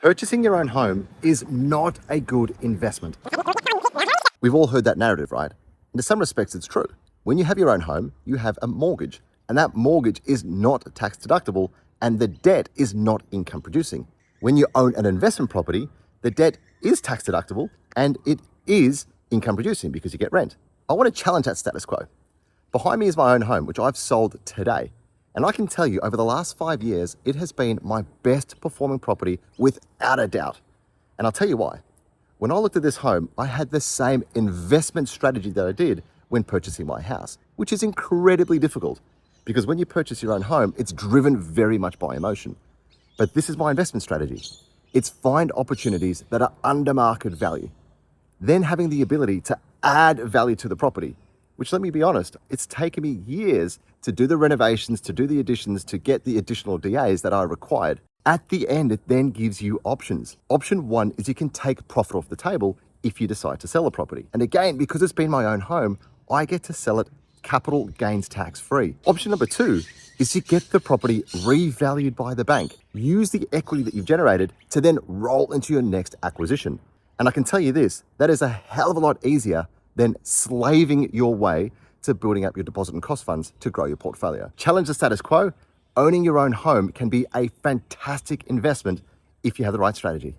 Purchasing your own home is not a good investment. We've all heard that narrative, right? In some respects, it's true. When you have your own home, you have a mortgage, and that mortgage is not tax deductible, and the debt is not income producing. When you own an investment property, the debt is tax deductible, and it is income producing because you get rent. I want to challenge that status quo. Behind me is my own home, which I've sold today. And I can tell you, over the last 5 years, it has been my best performing property without a doubt. And I'll tell you why. When I looked at this home, I had the same investment strategy that I did when purchasing my house, which is incredibly difficult because when you purchase your own home, it's driven very much by emotion. But this is my investment strategy. It's find opportunities that are under market value, then having the ability to add value to the property, which, let me be honest, it's taken me years to do the renovations, to do the additions, to get the additional DAs that are required. At the end, it then gives you options. Option one is you can take profit off the table if you decide to sell a property. And again, because it's been my own home, I get to sell it capital gains tax free. Option number two is you get the property revalued by the bank. Use the equity that you've generated to then roll into your next acquisition. And I can tell you this, that is a hell of a lot easier than slaving your way to building up your deposit and cost funds to grow your portfolio. Challenge the status quo. Owning your own home can be a fantastic investment if you have the right strategy.